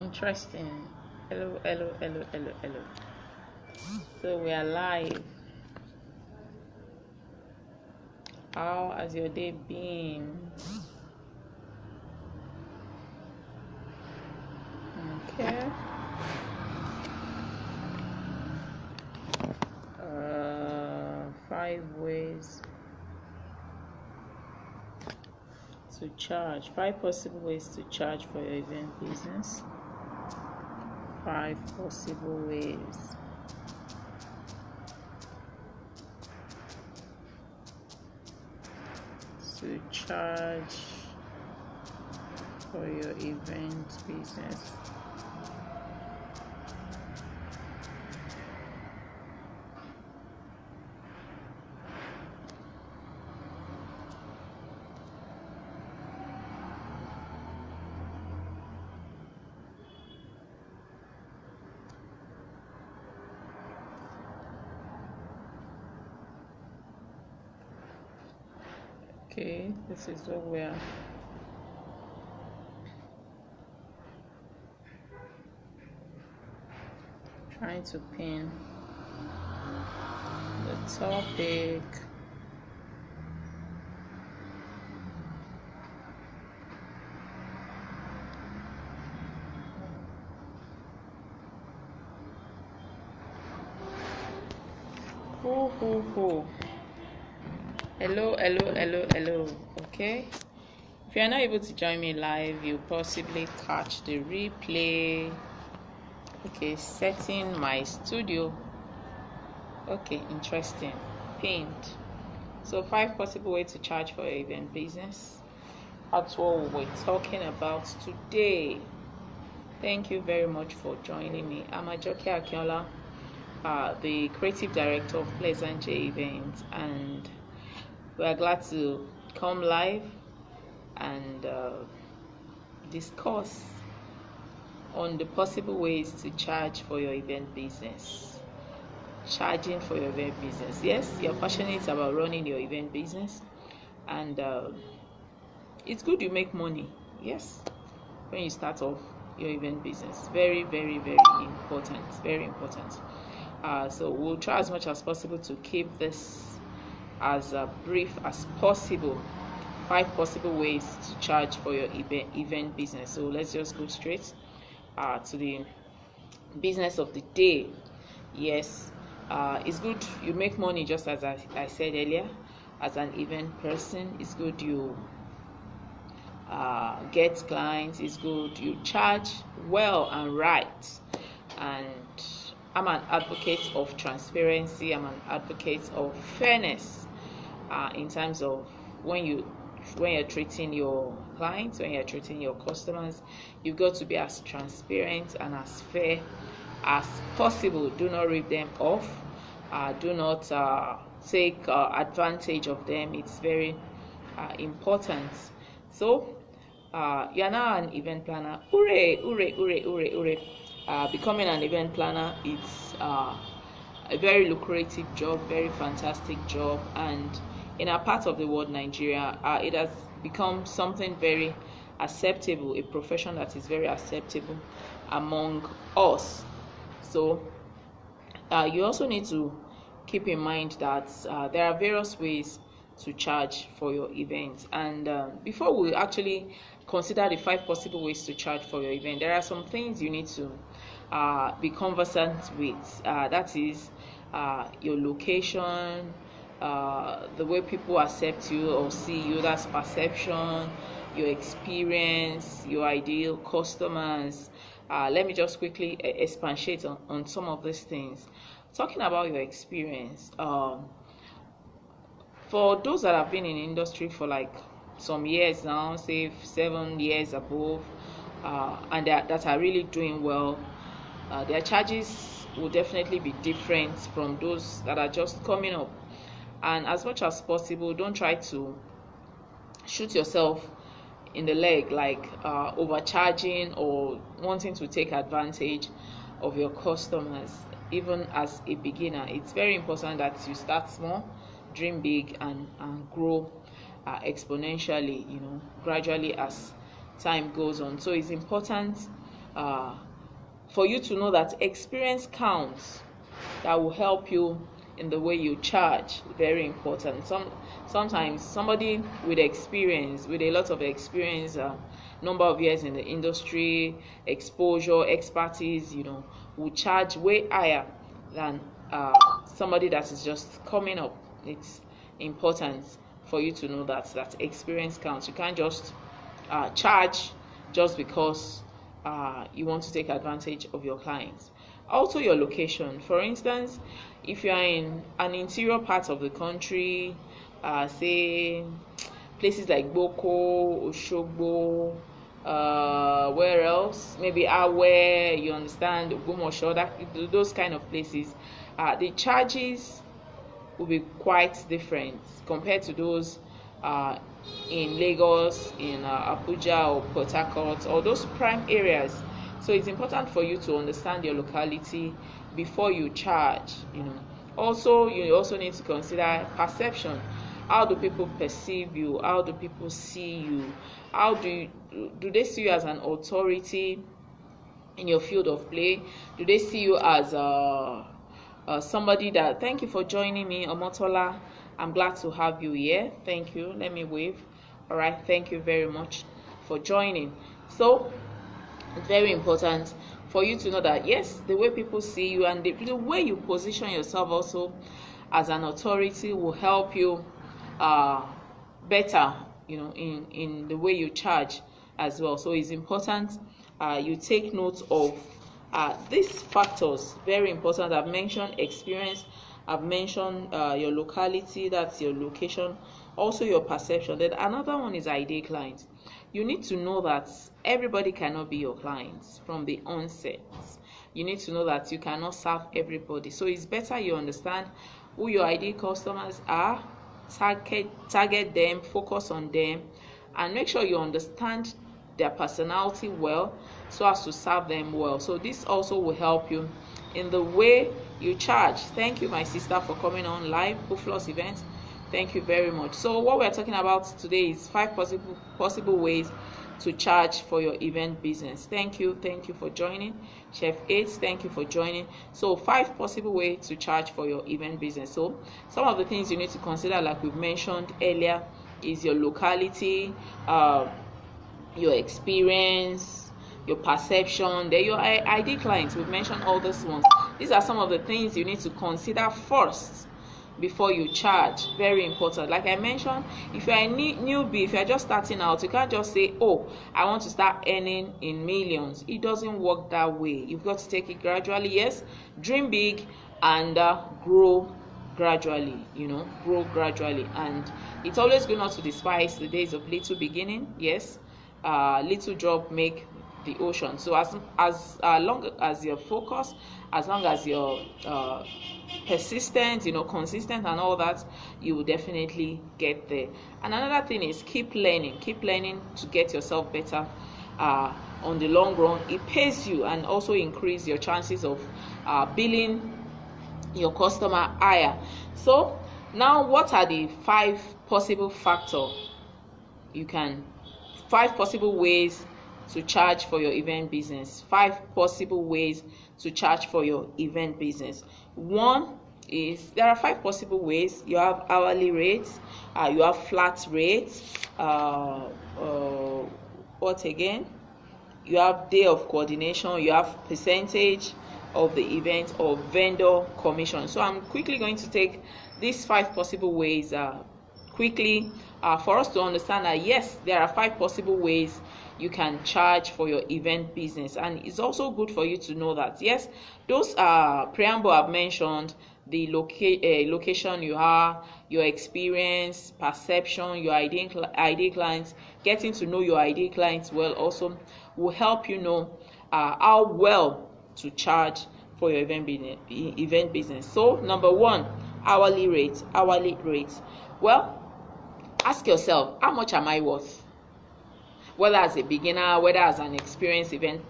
Interesting. Hello, hello, hello, hello, hello. So we are live. How has your day been? Okay. 5 ways to charge. 5 possible ways to charge for your event business. 5 possible ways. To charge for your event business. Okay, this is what we are trying to pin the topic. Hello, hello, hello, hello. Okay, if you're not able to join me live, you possibly catch the replay. Okay, setting my studio. Okay, interesting. Pinned. So 5 possible ways to charge for your event business. That's what we're talking about today. Thank you very much for joining me. I'm Ajoke Akinola, the creative director of Pleasant J Events, and we are glad to come live and discuss on the possible ways to charge for your event business. Charging for your event business. Yes, you're passionate about running your event business, and it's good you make money. Yes, when you start off your event business, very, very, very important. Very important. So we'll try as much as possible to keep this as brief as possible. 5 possible ways to charge for your event business. So let's just go straight to the business of the day. Yes, it's good you make money, just as I said earlier. As an event person, it's good you get clients. It's good you charge well and right. And I'm an advocate of transparency. I'm an advocate of fairness in terms of when you're treating your clients, when you're treating your customers. You've got to be as transparent and as fair as possible. Do not rip them off. Do not take advantage of them. It's very important. So you're now an event planner. Hooray, hooray, hooray, hooray, hooray. Becoming an event planner, it's a very lucrative job, very fantastic job, and in our part of the world, Nigeria, it has become something very acceptable, a profession that is very acceptable among us. So you also need to keep in mind that there are various ways to charge for your event. And before we actually consider the 5 possible ways to charge for your event, there are some things you need to be conversant with. That is your location, the way people accept you or see you, that's perception, your experience, your ideal customers. Let me just quickly expatiate on some of these things. Talking about your experience, for those that have been in the industry for like some years now, say 7 years above, and that are really doing well, their charges will definitely be different from those that are just coming up. And as much as possible, don't try to shoot yourself in the leg, like overcharging or wanting to take advantage of your customers. Even as a beginner, it's very important that you start small, dream big, and grow exponentially, gradually as time goes on. So it's important for you to know that experience counts. That will help you in the way you charge. Very important. Sometimes somebody with experience, with a lot of experience, number of years in the industry, exposure, expertise, will charge way higher than somebody that is just coming up. It's important for you to know that experience counts. You can't just charge just because you want to take advantage of your clients. Also, your location. For instance, if you are in an interior part of the country, say places like Boko, Oshogbo, where else? Maybe Awe, you understand, Ogbomoso, those kind of places. The charges will be quite different compared to those in Lagos, in Abuja or Port Harcourt, or those prime areas. So it's important for you to understand your locality before you charge. Also, you also need to consider perception. How do people perceive you? How do people see you? How do they see you as an authority in your field of play? Do they see you as somebody that, thank you for joining me, Omotola. I'm glad to have you here. Thank you. Let me wave. All right. Thank you very much for joining. So it's very important for you to know that, yes, the way people see you and the way you position yourself also as an authority will help you better, in the way you charge as well. So it's important you take note of these factors. Very important. I've mentioned experience, I've mentioned your locality, that's your location, also your perception. Then another one is ideal clients. You need to know that everybody cannot be your clients from the onset. You need to know that you cannot serve everybody. So it's better you understand who your ideal customers are, target them, focus on them, and make sure you understand their personality well so as to serve them well. So this also will help you in the way you charge. Thank you, my sister, for coming on live Buflos event. Thank you very much. So what we're talking about today is 5 possible ways to charge for your event business. Thank you for joining. Chef 8, thank you for joining. So 5 possible ways to charge for your event business. So some of the things you need to consider, like we've mentioned earlier, is your locality, your experience, your perception, then your ID clients. We've mentioned all these ones. These are some of the things you need to consider first before you charge. Very important. Like I mentioned, if you're a newbie, if you're just starting out, you can't just say, oh, I want to start earning in millions. It doesn't work that way. You've got to take it gradually. Yes, dream big and grow gradually, grow gradually. And it's always good not to despise the days of little beginning. Yes, little drop make the ocean. So as long as you're focused, as long as you're persistent, consistent and all that, you will definitely get there. And another thing is keep learning to get yourself better. On the long run, it pays you and also increase your chances of billing your customer higher. So now, what are the 5 possible ways to charge for your event business? 5 possible ways to charge for your event business. One is, there are 5 possible ways. You have hourly rates, you have flat rates, what again? You have day of coordination, you have percentage of the event, or vendor commission. So I'm quickly going to take these 5 possible ways quickly for us to understand that yes, there are 5 possible ways you can charge for your event business. And it's also good for you to know that yes, those preamble I've mentioned, the location you are, your experience, perception, your ID clients, getting to know your ID clients well also will help you know how well to charge for your event business. So number 1, hourly rate. Well, ask yourself, how much am I worth? Whether as a beginner, whether as an experienced event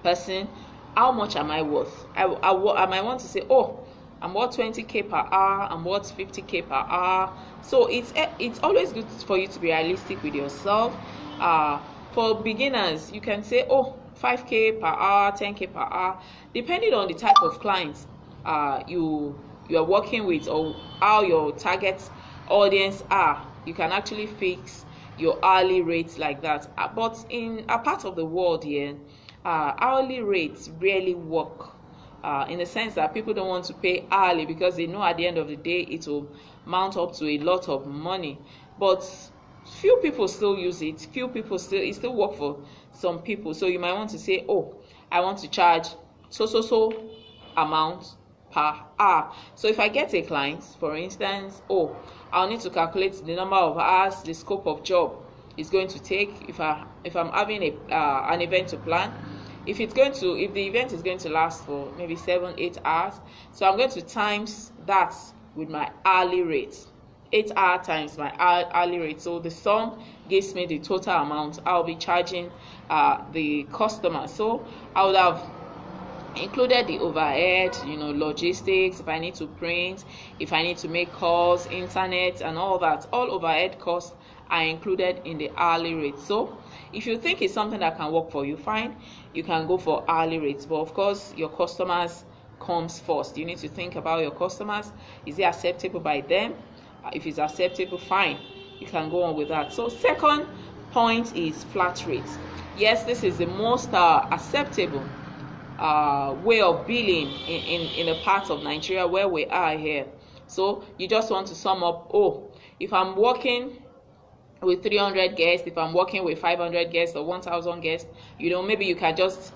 person, how much am I worth? I might want to say, oh, I'm worth 20k per hour, I'm worth 50k per hour. So it's always good for you to be realistic with yourself. For beginners, you can say, oh, 5K per hour, 10K per hour, depending on the type of clients you are working with or how your target audience are. You can actually fix your hourly rates like that. But in a part of the world here, hourly rates rarely work. In the sense that people don't want to pay hourly because they know at the end of the day it will mount up to a lot of money. But few people still use it. It still work for some people. So you might want to say, oh, I want to charge so amount per hour. So if I get a client, for instance, oh, I'll need to calculate the number of hours the scope of job is going to take if I'm having an event to plan. If the event is going to last for maybe 7-8 hours, so I'm going to times that with my hourly rate. 8 hour times my hourly rate. So the sum gives me the total amount I'll be charging the customer. So I would have included the overhead, logistics, if I need to print, if I need to make calls, internet and all that. All overhead costs are included in the hourly rate. So if you think it's something that can work for you, fine, you can go for hourly rates. But of course, your customers comes first. You need to think about your customers. Is it acceptable by them? If it's acceptable, fine, you can go on with that. So second point is flat rates. Yes, this is the most acceptable way of billing in a part of Nigeria where we are here. So you just want to sum up, oh, if I'm working with 300 guests, if I'm working with 500 guests or 1,000 guests, maybe you can just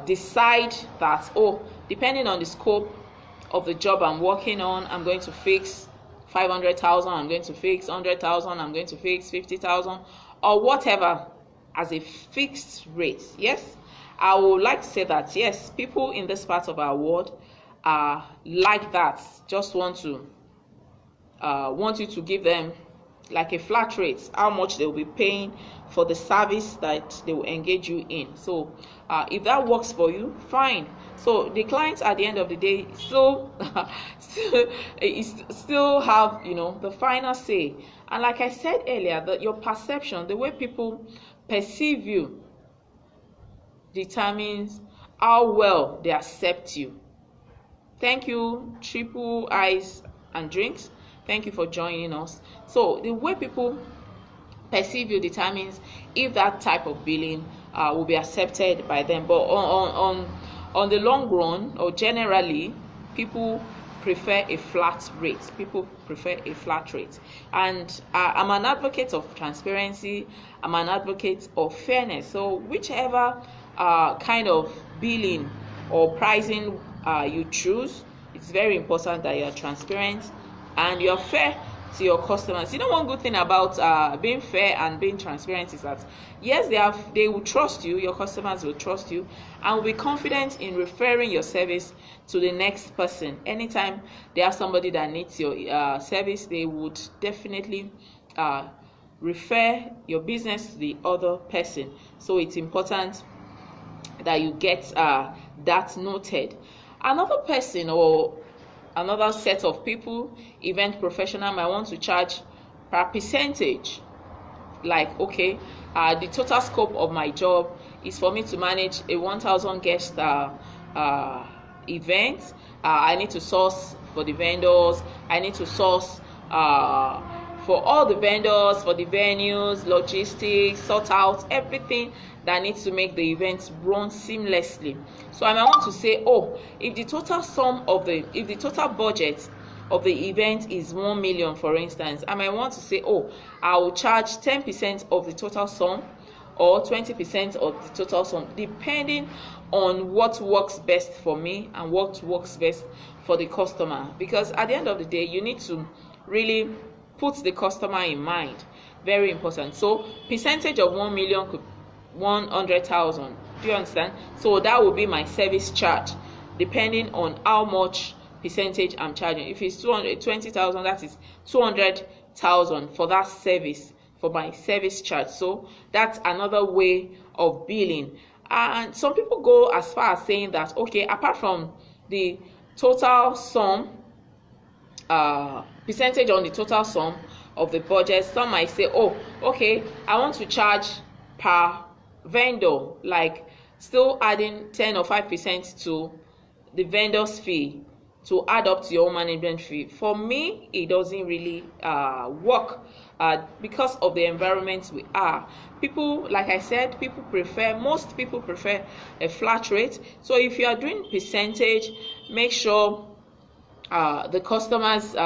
decide that, oh, depending on the scope of the job I'm working on, I'm going to fix 500,000, I'm going to fix 100,000, I'm going to fix 50,000 or whatever as a fixed rate. Yes, I would like to say that yes, people in this part of our world are like that. Just want you to give them like a flat rate, how much they will be paying for the service that they will engage you in. So if that works for you, fine. So the clients at the end of the day still have the final say. And like I said earlier, that your perception, the way people perceive you, determines how well they accept you. Thank you, Triple Ice and Drinks. Thank you for joining us. So the way people perceive you determines if that type of billing will be accepted by them. But on the long run, or generally, people prefer a flat rate. And I'm an advocate of transparency. I'm an advocate of fairness. So whichever kind of billing or pricing you choose, it's very important that you're transparent and you're fair to your customers. One good thing about being fair and being transparent is that yes, they will trust you, your customers will trust you and will be confident in referring your service to the next person. Anytime they have somebody that needs your service, they would definitely refer your business to the other person. So it's important that you get that noted. Another person or another set of people, event professional, might want to charge per percentage. Like, okay, the total scope of my job is for me to manage a 1,000 guest event. I need to source for the vendors. I need to source for all the vendors, for the venues, logistics, sort out everything that needs to make the event run seamlessly. So I might want to say, oh, if the total budget of the event is 1 million, for instance, I might want to say, oh, I will charge 10% of the total sum or 20% of the total sum, depending on what works best for me and what works best for the customer. Because at the end of the day, you need to really put the customer in mind. Very important. So percentage of 1 million could 100,000. Do you understand? So that will be my service charge, depending on how much percentage I'm charging. If it's 220,000, that is 200,000 for that service, for my service charge. So that's another way of billing. And some people go as far as saying that, okay, apart from the total sum, percentage on the total sum of the budget, some might say, oh, okay, I want to charge per vendor, like still adding 10 or 5% to the vendor's fee to add up to your own management fee, for me it doesn't really work, because of the environment we are. People, like I said, most people prefer a flat rate. So if you are doing percentage, make sure the customers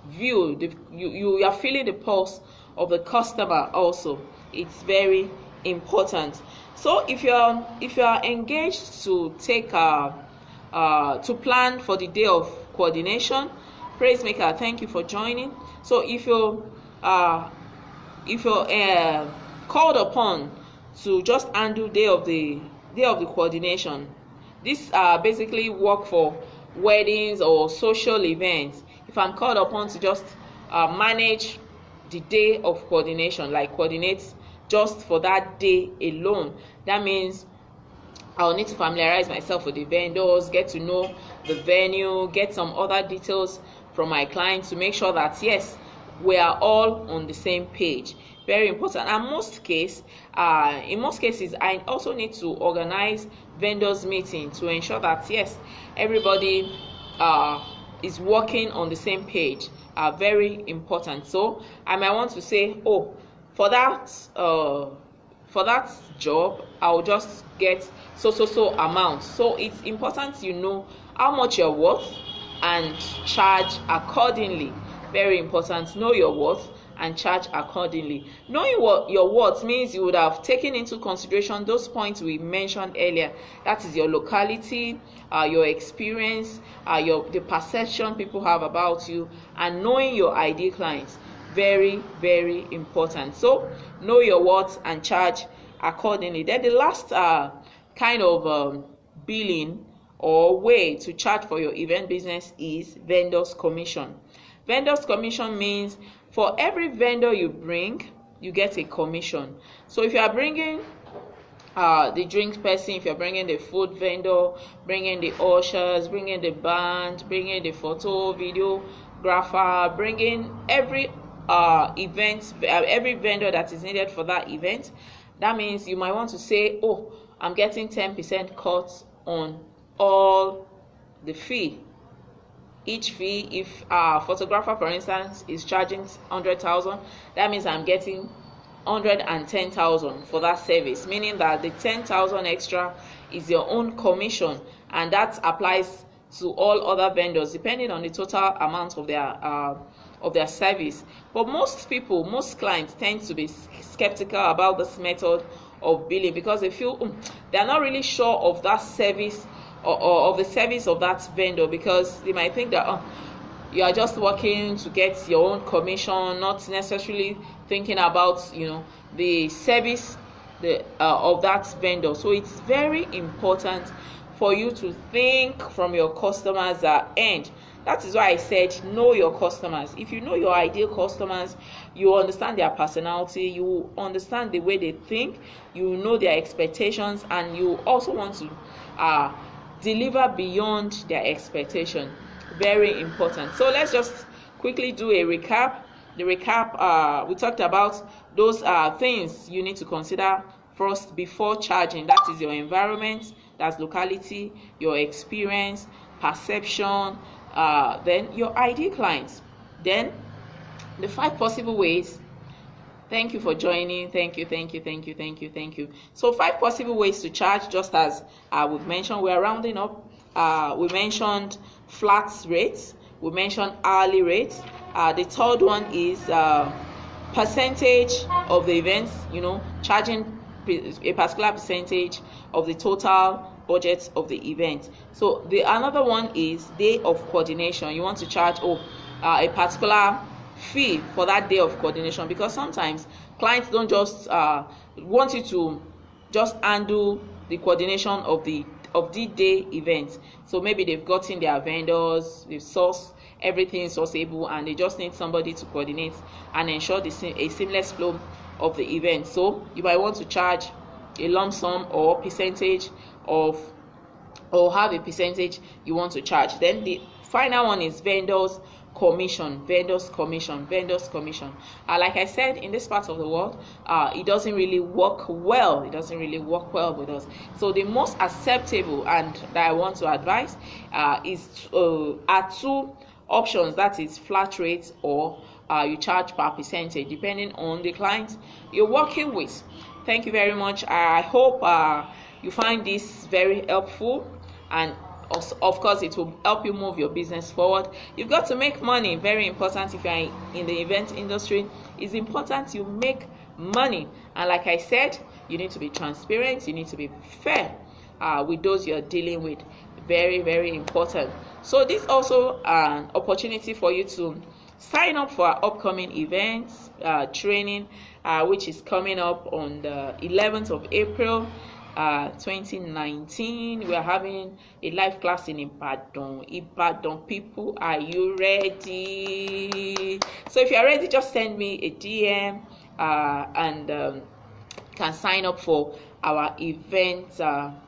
view you are feeling the pulse of the customer also. It's very important. So if you are engaged to take to plan for the day of coordination, praise maker, thank you for joining. So if you're called upon to just handle day of the coordination, this basically work for weddings or social events. If I'm called upon to just manage the day of coordination, like coordinate just for that day alone, that means I'll need to familiarize myself with the vendors, get to know the venue, get some other details from my clients to make sure that yes, we are all on the same page. Very important. And in most cases, I also need to organize vendors meeting to ensure that yes, everybody is working on the same page. Very important. So I might want to say, oh, for that job, I'll just get so amount. So it's important you know how much you're worth and charge accordingly. Very important. Know your worth and charge accordingly. Knowing what your worth means, you would have taken into consideration those points we mentioned earlier. That is your locality, your experience, the perception people have about you, and knowing your ideal clients. Very, very important. So know your worth and charge accordingly. Then the last kind of billing or way to charge for your event business is vendor's commission. Vendor's commission means for every vendor you bring, you get a commission. So if you are bringing the drinks person, if you're bringing the food vendor, bringing the ushers, bringing the band, bringing the photo, videographer, bringing every every vendor that is needed for that event, that means you might want to say, oh, I'm getting 10% cut on all the fee. Each fee, if a photographer, for instance, is charging 100,000, that means I'm getting 110,000 for that service, meaning that the 10,000 extra is your own commission, and that applies to all other vendors depending on the total amount of their service. But most clients tend to be skeptical about this method of billing because they feel they're not really sure of that service or of the service of that vendor, because they might think that you are just working to get your own commission, not necessarily thinking about the service of that vendor. So it's very important for you to think from your customers' end. That is why I said know your customers. If you know your ideal customers, you understand their personality, you understand the way they think, you know their expectations, and you also want to deliver beyond their expectation. Very important. So let's just quickly do a recap. The recap, we talked about those things you need to consider first before charging. That is your environment, that's locality, your experience, perception, then your ideal clients. Then the 5 possible ways. Thank you for joining. Thank you. So 5 possible ways to charge, just as we've mentioned. We are rounding up. We mentioned flat rates. We mentioned hourly rates. The third one is percentage of the events. Charging a particular percentage of the total budget of the event. So another one is day of coordination. You want to charge a particular fee for that day of coordination, because sometimes clients don't just want you to just handle the coordination of the day event. So maybe they've gotten their vendors, they've sourced everything sourceable, and they just need somebody to coordinate and ensure a seamless flow of the event. So you might want to charge a lump sum or percentage or have a percentage you want to charge. Then the final one is vendors commission, vendors commission. Like I said, in this part of the world, it doesn't really work well. With us. So the most acceptable and that I want to advise are two options. That is flat rate, or you charge per percentage depending on the client you're working with. Thank you very much. I hope you find this very helpful, and also, of course, it will help you move your business forward. You've got to make money. Very important. If you're in the event industry, it's important you make money. And like I said, you need to be transparent. You need to be fair with those you're dealing with. Very, very important. So this is also an opportunity for you to sign up for our upcoming events training, which is coming up on the 11th of April 2019. We are having a live class in Ibadan. People, are you ready? So if you are ready, just send me a DM and can sign up for our event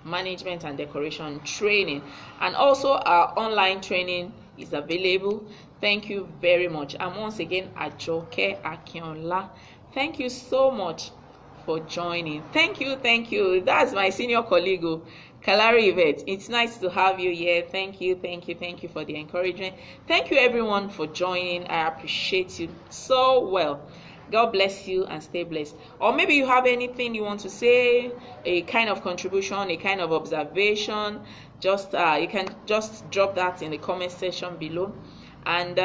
management and decoration training. And also our online training is available. Thank you very much. And once again, Ajoke Akinola, thank you so much for joining. Thank you. That's my senior colleague, Kalari Yvette. It's nice to have you here. Thank you for the encouragement. Thank you everyone for joining. I appreciate you so well. God bless you and stay blessed. Or maybe you have anything you want to say, a kind of contribution, a kind of observation, just you can just drop that in the comment section below, and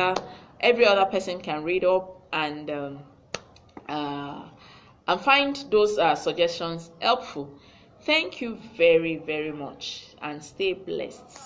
every other person can read up and find those suggestions helpful. Thank you very, very much and stay blessed.